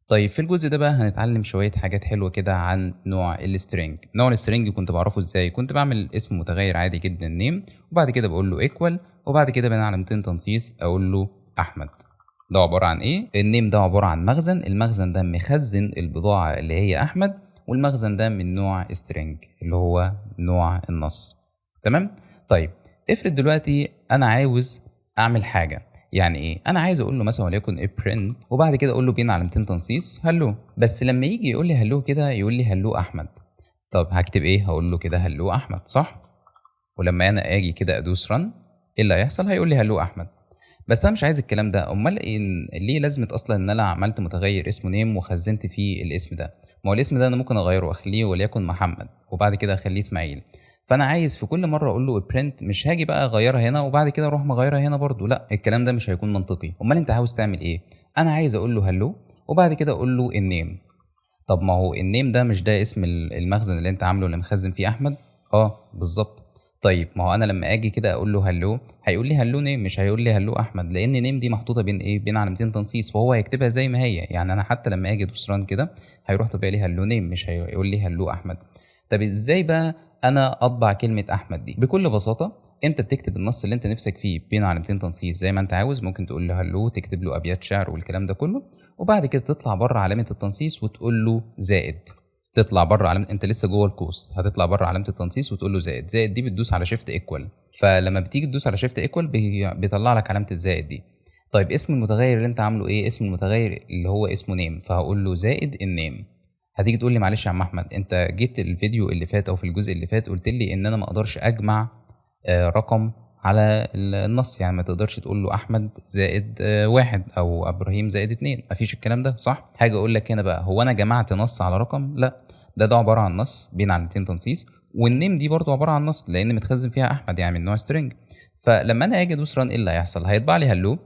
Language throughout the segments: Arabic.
طيب في الجزء ده بقى هنتعلم شوية حاجات حلوة كده عن نوع السترنج. نوع السترنج كنت بعرفه ازاي؟ كنت بعمل اسم متغير عادي جدا نيم، وبعد كده بقول له ايكوال، وبعد كده بين علامتين تنصيص اقول له احمد. ده عبارة عن ايه؟ النيم ده عبارة عن مخزن، المخزن ده مخزن البضاعة اللي هي احمد، والمخزن ده من نوع سترنج اللي هو نوع النص. تمام؟ طيب افرض دلوقتي انا عاوز اعمل حاجة. يعني ايه؟ انا عايز اقول له مثلا وليكن ايه برنت، وبعد كده اقول له بين علامتين تنصيص هلو. بس لما يجي يقول لي هلو كده يقول لي هلو احمد. طب هكتب ايه؟ هقول له كده هلو احمد، صح؟ ولما انا اجي كده ادوس رن، ايه اللي هيحصل؟ هيقول لي هلو احمد. بس انا مش عايز الكلام ده. امال إيه؟ ليه لازمه اصلا ان انا عملت متغير اسمه نيم وخزنت فيه الاسم ده؟ ما هو الاسم ده انا ممكن اغيره واخليه وليكن محمد، وبعد كده اخليه اسماعيل. فانا عايز في كل مره اقول له برنت، مش هاجي بقى اغيرها هنا وبعد كده اروح مغيرها هنا برضو، لا الكلام ده مش هيكون منطقي. امال انت عاوز تعمل ايه؟ انا عايز اقول له هلو، وبعد كده اقول له النيم. طب ما هو النيم ده مش ده اسم المخزن اللي انت عامله اللي مخزن فيه احمد؟ بالظبط. طيب ما هو انا لما اجي كده اقول له هلو هيقول لي هلو نيم، مش هيقول لي هلو احمد، لان نيم دي محطوطه بين ايه؟ بين علامتين تنصيص، فهو هيكتبها زي ما هي. يعني انا حتى لما اجي ادوس ران كده هيروح طبيعي لي هلو نيم، مش هيقول لي هلو احمد. طب ازاي بقى انا اطبع كلمه احمد دي؟ بكل بساطه انت بتكتب النص اللي انت نفسك فيه بين علامتين تنصيص زي ما انت عاوز. ممكن تقول له هلو، تكتب له ابيات شعر والكلام ده كله، وبعد كده تطلع بره علامه التنصيص وتقول له زائد. تطلع بره علامه، انت لسه جوه القوس، هتطلع بره علامه التنصيص وتقول له زائد. زائد دي بتدوس على شيفت ايكوال، فلما بتيجي تدوس على شيفت ايكوال بيطلع لك علامه الزائد دي. طيب اسم المتغير اللي انت عامله ايه؟ اسم المتغير اللي هو اسمه نيم، فهقول له زائد النيم. هتيجي تقول لي معلش يا عم احمد، انت جيت الفيديو اللي فات او في الجزء اللي فات قلت لي ان انا ما اقدرش اجمع رقم على النص. يعني ما تقدرش تقول له احمد زائد واحد او ابراهيم زائد اتنين، مفيش الكلام ده، صح؟ حاجه اقول لك هنا بقى، هو انا جمعت نص على رقم؟ لا، ده عباره عن نص بين علامتين تنصيص، والنيم دي برضو عباره عن نص لان متخزن فيها احمد، يعني من نوع سترينج. فلما انا اجي ادوس ران ايه اللي هيحصل؟ هيطبع لي هلو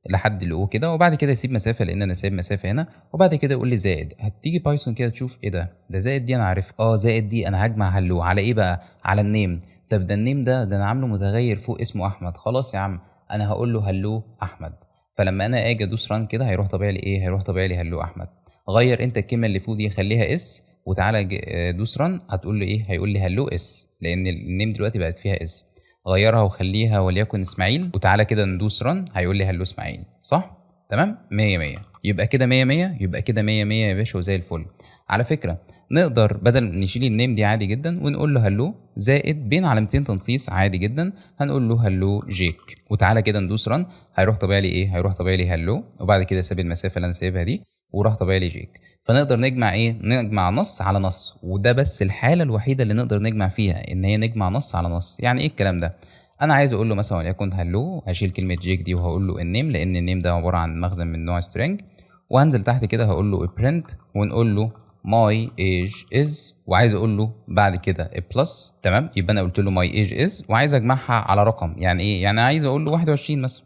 لحد الاو كده، وبعد كده يسيب مسافه لان انا سايب مسافه هنا، وبعد كده يقول لي زائد. هتيجي بايثون كده تشوف ايه ده زائد دي انا عارف، زائد دي انا هجمع هلو على ايه بقى؟ على النيم. طب ده النيم ده انا عامله متغير فوق اسمه احمد. خلاص يا عم، انا هقول له هلو احمد. فلما انا اجي ادوس ران كده هيروح طبيعي لي ايه؟ هيروح طبيعي لي هلو احمد. غير انت الكلمه اللي فوق دي خليها اس، وتعالى دوس ران، هتقول له ايه؟ هيقول لي هلو اس، لان النيم دلوقتي بقت فيها اس. غيرها وخليها وليكن اسماعيل، وتعالى كده ندوس ران هيقول لي هلو اسماعيل، صح؟ تمام، 100 100. يبقى كده 100 100، يبقى كده 100 100 يا باشا وزي الفل. على فكره نقدر بدل نشيل النيم دي عادي جدا ونقول له هلو زائد بين علامتين تنصيص عادي جدا، هنقول له هلو جيك، وتعالى كده ندوس ران هيروح طبيعي لي ايه؟ هيروح طبيعي لي هلو، وبعد كده ساب المسافه اللي انا سايبها دي وراح طبيعي لي جيك. فنقدر نجمع ايه؟ نجمع نص على نص، وده بس الحاله الوحيده اللي نقدر نجمع فيها، ان هي نجمع نص على نص. يعني ايه الكلام ده؟ انا عايز اقول له مثلا وليكن هلو، هشيل كلمه جيك دي وهقول له النيم، لان النيم ده عباره عن مخزن من نوع سترينج، وهنزل تحت كده هقول له برنت ونقول له my age is، وعايز اقول له بعد كده بلس. تمام، يبقى انا قلت له my age is وعايز اجمعها على رقم. يعني ايه؟ يعني عايز اقول له 21 مثلا،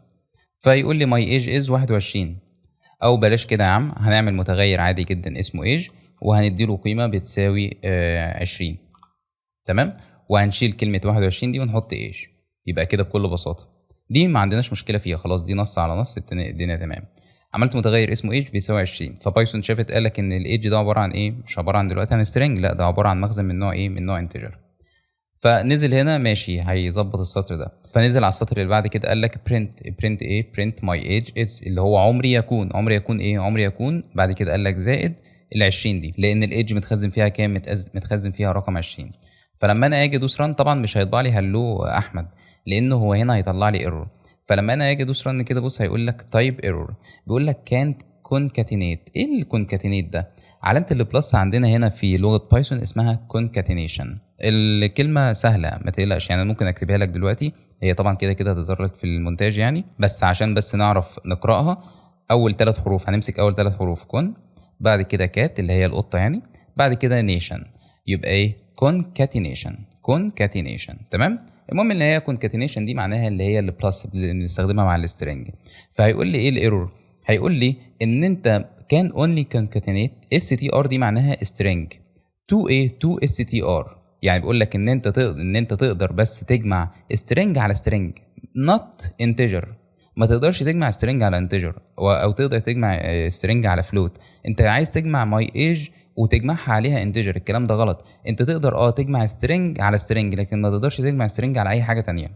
فيقول لي my age is 21. او بلاش كده يا عم، هنعمل متغير عادي جدا اسمه age وهنديله قيمه بتساوي 20. تمام، وهنشيل كلمه 21 دي ونحط age. يبقى كده بكل بساطه دي ما عندناش مشكله فيها، خلاص دي نص على نص، الدنيا تمام. عملت متغير اسمه ايج بيساوي 20، فبايثون شافت قال لك ان الايج ده عباره عن ايه؟ مش عباره عن دلوقتي عن سترينج، لا ده عباره عن مخزن من نوع ايه؟ من نوع انتجر. فنزل هنا ماشي هيظبط السطر ده، فنزل على السطر اللي بعد كده قال لك برنت ايه؟ برنت ماي ايج از، اللي هو عمري يكون. عمري يكون ايه؟ عمري يكون. بعد كده قال لك زائد ال 20 دي، لان الايج متخزن فيها كام؟ متخزن فيها رقم 20. فلما انا اجي ادوس ران طبعا مش هيطبع لي هلو احمد، لانه هو هنا هيطلع لي ايرور. فلما انا اجي ادوس رن كده بص هيقول لك تايب ايرور، بيقول لك كانت كونكاتينيت. ايه الكونكاتينيت ده؟ علامه البلس عندنا هنا في لغه بايثون اسمها كونكاتينيشن. الكلمه سهله ما تقلقش، يعني ممكن اكتبها لك دلوقتي، هي طبعا كده كده هتظهر لك في المونتاج يعني، بس عشان بس نعرف نقراها. اول 3 حروف هنمسك اول 3 حروف كون، بعد كده كات اللي هي القطه يعني، بعد كده نيشن، يبقى ايه؟ كونكاتينيشن. تمام. المهم ان هي كونكاتينيشن دي معناها اللي هي البلس اللي بنستخدمها مع السترنج. فهيقول لي ايه الايرور؟ هيقول لي ان انت كان اونلي كونكاتينيت str دي معناها string to a to str، يعني بيقول لك ان انت تقدر بس تجمع string على string not integer. ما تقدرش تجمع string على integer او تقدر تجمع string على float. انت عايز تجمع my age وتجمعها عليها integer، الكلام ده غلط. انت تقدر تجمع string على string، لكن ما تقدرش تجمع string على اي حاجه تانية،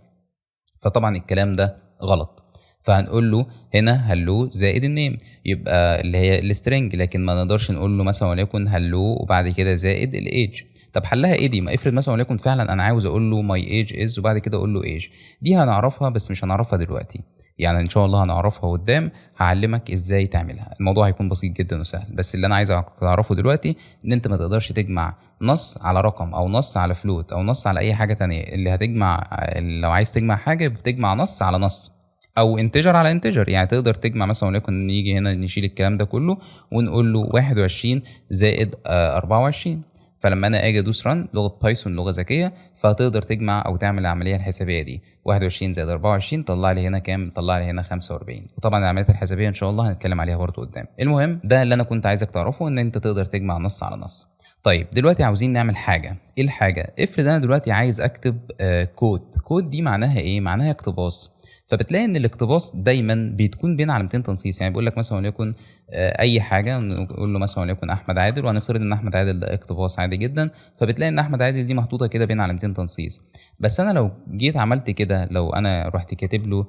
فطبعا الكلام ده غلط. فهنقول له هنا هلو زائد النيم، يبقى اللي هي السترنج، لكن ما نقدرش نقول له مثلا وليكن هلو وبعد كده زائد الايج. طب حلها ايه دي؟ ما افرض مثلا وليكن فعلا انا عاوز اقول له ماي ايج از وبعد كده اقول له ايج، دي هنعرفها بس مش هنعرفها دلوقتي، يعني ان شاء الله هنعرفها قدام، هعلمك ازاي تعملها. الموضوع هيكون بسيط جدا وسهل، بس اللي انا عايز تعرفه دلوقتي ان انت ما تقدرش تجمع نص على رقم او نص على فلوت او نص على اي حاجه تانية. اللي هتجمع لو عايز تجمع حاجه بتجمع نص على نص او انتجر على انتجر. يعني تقدر تجمع مثلا وليكن نيجي هنا نشيل الكلام ده كله ونقول له 21 زائد 24، فلما انا اجي ادوس ران، لغه بايثون لغه ذكيه، فهتقدر تجمع او تعمل العمليه الحسابيه دي. 21 زائد 24 طلع لي هنا كام؟ طلع لي هنا 45. وطبعا العمليات الحسابيه ان شاء الله هنتكلم عليها برضو قدام. المهم ده اللي انا كنت عايزك تعرفه، ان انت تقدر تجمع نص على نص. طيب دلوقتي عاوزين نعمل حاجه. ايه الحاجه؟ افرض انا دلوقتي عايز اكتب كود دي معناها ايه؟ معناها اقتباس. فبتلاقي ان الاقتباس دايما بتكون بين علامتين تنصيص. يعني بيقول لك مثلا وليكن اي حاجه، نقول له مثلا وليكن احمد عادل، وهنفترض ان احمد عادل ده اقتباس عادي جدا، فبتلاقي ان احمد عادل دي محطوطه كده بين علامتين تنصيص. بس انا لو جيت عملت كده، لو انا رحت كاتب له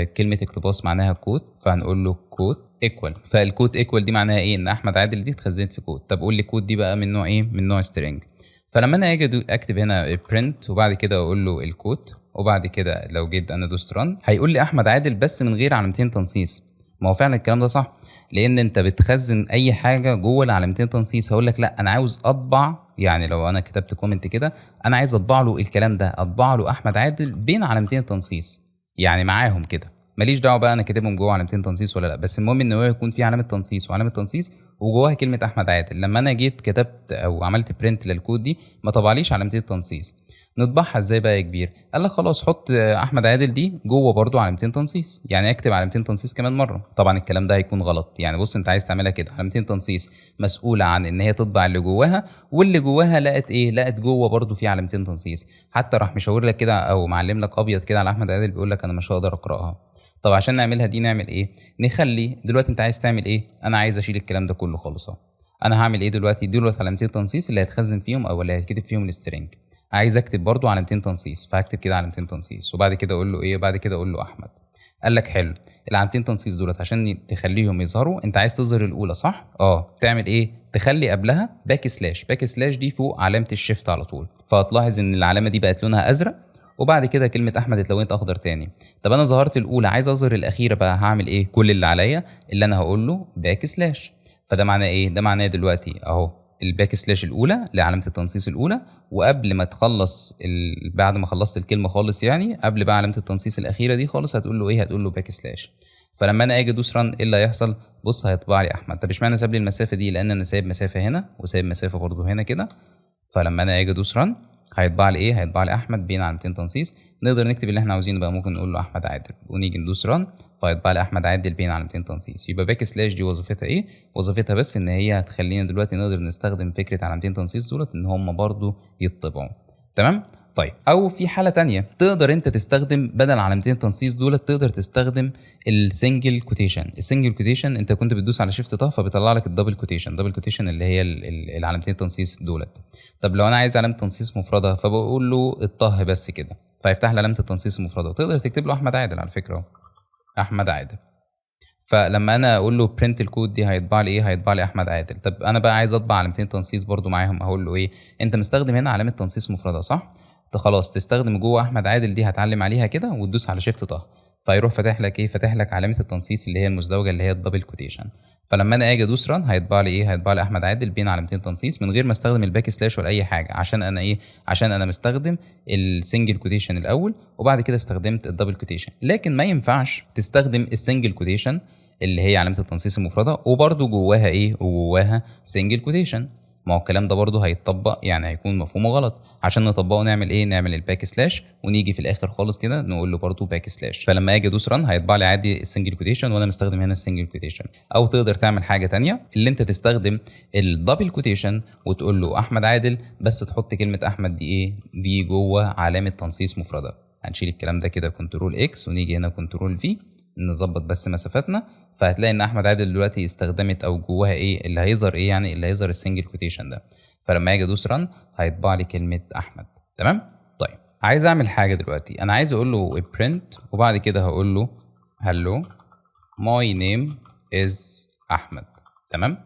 كلمه اقتباس معناها كود، فهنقول له كود ايكوال. فالكود ايكوال دي معناها ايه؟ ان احمد عادل دي اتخزنت في كود. طب قول لي كود دي بقى من نوع ايه؟ من نوع سترينج. فلما انا اجي اكتب هنا print وبعد كده اقول له الكود، وبعد كده لو جيت انا دوست ران هيقول لي احمد عادل بس من غير علامتين تنصيص. ما هو فعلا الكلام ده صح، لان انت بتخزن اي حاجه جوه العلامتين تنصيص. هقول لك لا انا عاوز اطبع، يعني لو انا كتبت كومنت كده انا عايز اطبع له الكلام ده، اطبع له احمد عادل بين علامتين تنصيص، يعني معاهم كده، ماليش دعوه بقى انا كاتبهم جوه علامتين تنصيص ولا لا، بس المهم ان هو يكون في علامه تنصيص وعلامه تنصيص وجواها كلمه احمد عادل. لما انا جيت كتبت او عملت برنت للكود دي ما طبعليش علامتين تنصيص. نطبعها ازاي بقى يا كبير؟ قال لك خلاص حط احمد عادل دي جوه برضو علامتين تنصيص، يعني اكتب علامتين تنصيص كمان مره. طبعا الكلام ده هيكون غلط. يعني بص انت عايز تعملها كده، علامتين تنصيص مسؤوله عن ان هي تطبع اللي جواها، واللي جواها لقت ايه؟ لقت جوه برضو في علامتين تنصيص. حتى راح مشاور لك كده او معلم لك ابيض كده على احمد عادل، بيقول لك انا مش هقدر اقراها. طب عشان نعملها دي نعمل ايه؟ نخلي دلوقتي انت عايز تعمل ايه؟ انا عايز اشيل الكلام ده كله خالص اهو. انا هعمل ايه دلوقتي؟ دول علامتين تنصيص اللي هيتخزن فيهم او اللي هيتكتب فيهم السترنج. عايز اكتب برضو علامتين تنصيص، فهكتب كده علامتين تنصيص وبعد كده اقول له ايه؟ بعد كده اقول له احمد. قال لك حلو، العلامتين تنصيص دولت عشان تخليهم يظهروا انت عايز تظهر الاولى صح؟ تعمل ايه؟ تخلي قبلها باك سلاش. باك سلاش دي فوق علامه الشيفت على طول، فهتلاحظ ان العلامه دي بقت لونها ازرق، وبعد كده كلمه احمد اتلونت اخضر تاني. طب انا ظهرت الاولى، عايز اظهر الاخيره بقى، هعمل ايه؟ كل اللي عليا اللي انا هقول له باك سلاش. فده معناه ايه؟ ده معناه دلوقتي اهو الباك سلاش الاولى لعلامه التنصيص الاولى، وقبل ما تخلص بعد ما خلصت الكلمه خالص، يعني قبل بقى علامه التنصيص الاخيره دي خالص، هتقول له ايه؟ هتقول له باك سلاش. فلما انا اجي ادوس ران ايه اللي هيحصل؟ بص هيطبع لي احمد. طب اشمعنى ساب لي المسافه دي؟ لان انا سايب مسافه هنا وسايب مسافه برده هنا كده. فلما انا اجي ادوس ران هيطبع لي ايه؟ هيطبع لي احمد بين علامتين تنصيص. نقدر نكتب اللي احنا عاوزينه بقى، ممكن نقول له احمد عادل ونيجي ندوس ران فيطبع لي احمد عادل بين علامتين تنصيص. يبقى باك سلاش دي وظيفتها ايه؟ وظيفتها بس ان هي هتخلينا دلوقتي نقدر نستخدم فكره علامتين تنصيص دولت ان هم برضو يطبعوا. تمام؟ طيب او في حاله تانية تقدر انت تستخدم بدل علامتين التنصيص دولت، تقدر تستخدم السنجل كوتيشن. السنجل كوتيشن انت كنت بتدوس على شيفت طه فبيطلع لك الدبل كوتيشن. الدبل كوتيشن اللي هي العلامتين التنصيص دولت. طب لو انا عايز علامه تنصيص مفرده فبقول له الطه بس كده فيفتح لي علامه التنصيص المفرده. تقدر تكتب له احمد عادل على فكره، احمد عادل. فلما انا اقول له برنت الكود دي هيطبع لي ايه؟ هيطبع لي احمد عادل. طب انا بقى عايز اطبع علامتين تنصيص برضو معاهم، اقول له ايه؟ انت مستخدم هنا علامه تنصيص مفرده صح؟ خلاص تستخدم جوه احمد عادل دي، هتعلم عليها كده وتدوس على شيفت طه فيروح فاتح لك ايه؟ فاتح لك علامه التنصيص اللي هي المزدوجه اللي هي الدبل كوتيشن. فلما انا اجي ادوس ران هيطبع لي ايه؟ هيطبع لي احمد عادل بين علامتين تنصيص من غير ما استخدم الباك سلاش ولا اي حاجه. عشان انا ايه؟ عشان انا مستخدم السنجل كوتيشن الاول وبعد كده استخدمت الدبل كوتيشن. لكن ما ينفعش تستخدم السنجل كوتيشن اللي هي علامه التنصيص المفرده وبرده جواها ايه؟ وجواها سنجل كوتيشن. ما هو الكلام ده برضه هيتطبق، يعني هيكون مفهومه غلط. عشان نطبقه نعمل ايه؟ نعمل الباك سلاش ونيجي في الاخر خالص كده نقول له برضه باك سلاش. فلما اجي ادوس ران هيطبع لي عادي السنجل كوتيشن وانا مستخدم هنا السنجل كوتيشن. او تقدر تعمل حاجه تانية اللي انت تستخدم الدبل كوتيشن وتقول له احمد عادل بس تحط كلمه احمد دي ايه؟ دي جوه علامه تنصيص مفرده. هنشيل الكلام ده كده كنترول اكس ونيجي هنا كنترول في نظبط بس مسافاتنا، فهتلاقي ان احمد عادل دلوقتي استخدمت او جواها ايه اللي هيظهر ايه، يعني اللي هيظهر السنجل كوتيشن ده. فلما اجي ادوس ران هيطبع لي كلمه احمد. تمام. طيب عايز اعمل حاجه دلوقتي، انا عايز اقول له print وبعد كده هقول له hello my name is احمد. تمام.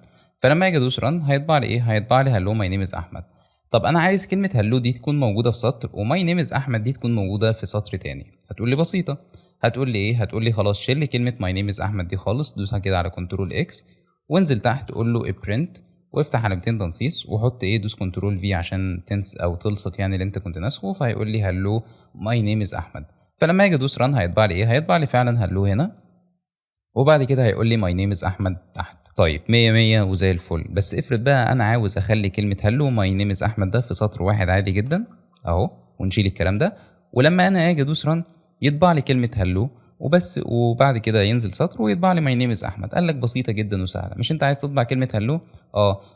فلما اجي ادوس ران هيطبع لي ايه، هيطبع لي hello my name is احمد. طب انا عايز كلمه hello دي تكون موجوده في سطر وماي نيم از احمد دي تكون موجوده في سطر تاني. هتقول لي بسيطه، هتقول لي ايه، هتقول لي خلاص شيل لي كلمه ماي نيم از احمد دي خالص، دوس كده على كنترول اكس وانزل تحت قول له print وافتح علامتين تنصيص وحط ايه، دوس كنترول في عشان تنس او تلصق يعني اللي انت كنت ناسخه، فهيقول لي hello my name is احمد. فلما اجي ادوس ران هيطبع لي ايه، هيطبع لي فعلا hello هنا، وبعد كده هيقول لي ماي نيم از احمد تحت. طيب 100 100 وزي الفل. بس افرض بقى انا عاوز اخلي كلمه هلو ماي نيم از احمد ده في سطر واحد عادي جدا اهو، ونشيل الكلام ده، ولما انا اجي ادوس ران يطبع لي كلمه هلو وبس، وبعد كده ينزل سطر ويطبع لي ماي نيم از احمد. قال لك بسيطه جدا وسهله. مش انت عايز تطبع كلمه هلو؟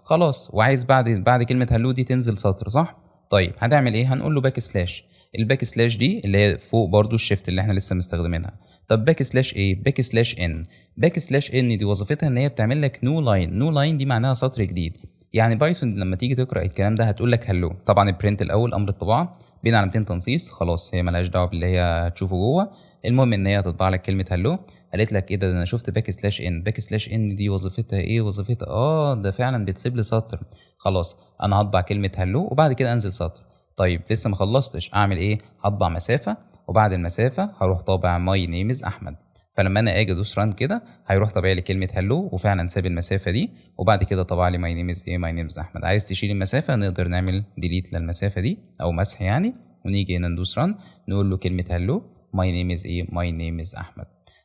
خلاص، وعايز بعد كلمه هلو دي تنزل سطر، صح؟ طيب هنعمل ايه؟ هنقول له باك سلاش. الباك سلاش دي اللي هي فوق برضو الشيفت اللي احنا لسه مستخدمينها. طب باك سلاش ايه؟ باك سلاش ان. باك سلاش ان دي وظيفتها ان هي بتعمل لك نو لاين. نو لاين دي معناها سطر جديد. يعني بايثون لما تيجي تقرا الكلام ده هتقول لك هلو. طبعا البرنت الاول امر الطباعه بين علامتين تنصيص، خلاص هي مالهاش دعوه باللي هي هتشوفه جوه. المهم ان هي هتطبع لك كلمه هلو. قالت لك ايه ده انا شفت باك سلاش ان. باك سلاش ان دي وظيفتها ايه؟ وظيفتها ده فعلا بتسيب لي سطر. خلاص انا هطبع كلمه هلو وبعد كده انزل سطر. طيب لسه ما خلصتش، اعمل ايه؟ هطبع مسافه وبعد المسافه هروح طابع ماي نيم از احمد. فلما انا اجي ادوس ران كده هيروح طابع لي كلمه هلو وفعلا ساب المسافه دي، وبعد كده طبع لي ماي نيم از ايه، ماي نيم از احمد. عايز تشيل المسافه نقدر نعمل ديليت للمسافه دي او مسح يعني، ونيجي هنا ندوس ران نقول له كلمه هلو ماي نيم از ايه، ماي نيم از احمد.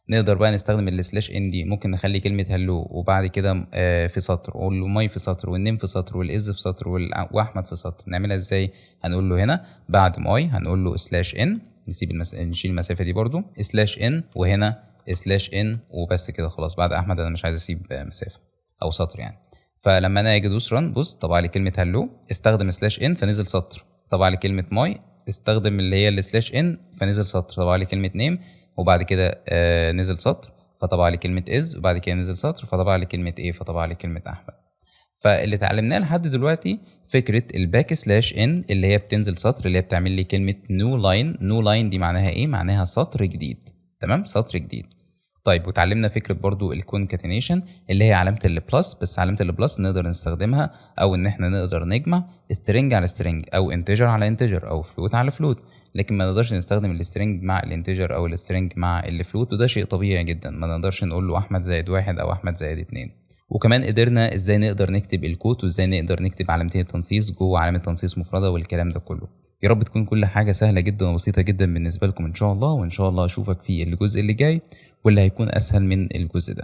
نقدر بقى نستخدم السلاش ان دي، ممكن نخلي كلمه هلو وبعد كده في سطر، اقول له ماي في سطر والنيم في سطر والاز في سطر واحمد في سطر. نعملها ازاي؟ هنقول له هنا بعد ماي هنقول له سلاش ان، نشيل المسافه دي برضو سلاش ان، وهنا سلاش ان وبس كده خلاص. بعد احمد انا مش عايز اسيب مسافه او سطر يعني. فلما انا اجي ادوس ران بص طبع لي كلمه هلو، استخدم سلاش ان فنزل سطر، طبع لي كلمه ماي استخدم اللي هي السلاش ان فنزل سطر، طبع لي كلمه نيم وبعد كده نزل سطر فطبع لي كلمه از، وبعد كده نزل سطر فطبع لي كلمه ايه، فطبع لي كلمه احمد. فاللي اتعلمناه لحد دلوقتي فكره الباك سلاش ان اللي هي بتنزل سطر، اللي هي بتعمل لي كلمه نيو لاين. نيو لاين دي معناها ايه؟ معناها سطر جديد. تمام، سطر جديد. طيب وتعلمنا فكره برضو الكونكاتينيشن اللي هي علامه البلس، بس علامه البلس نقدر نستخدمها او ان احنا نقدر نجمع سترينج على سترينج او انتجر على انتجر او فلوت على فلوت، لكن ما نقدرش نستخدم السترينج مع الانتجر او السترينج مع الفلوت، وده شيء طبيعي جدا. ما نقدرش نقول له احمد زائد 1 او احمد زائد 2. وكمان قدرنا ازاي نقدر نكتب الكوت وازاي نقدر نكتب علامتين التنصيص جوه علامه تنصيص مفرده والكلام ده كله. يا رب تكون كل حاجه سهله جدا وبسيطه جدا بالنسبه لكم ان شاء الله، وان شاء الله اشوفك في الجزء اللي جاي واللي هيكون اسهل من الجزء ده.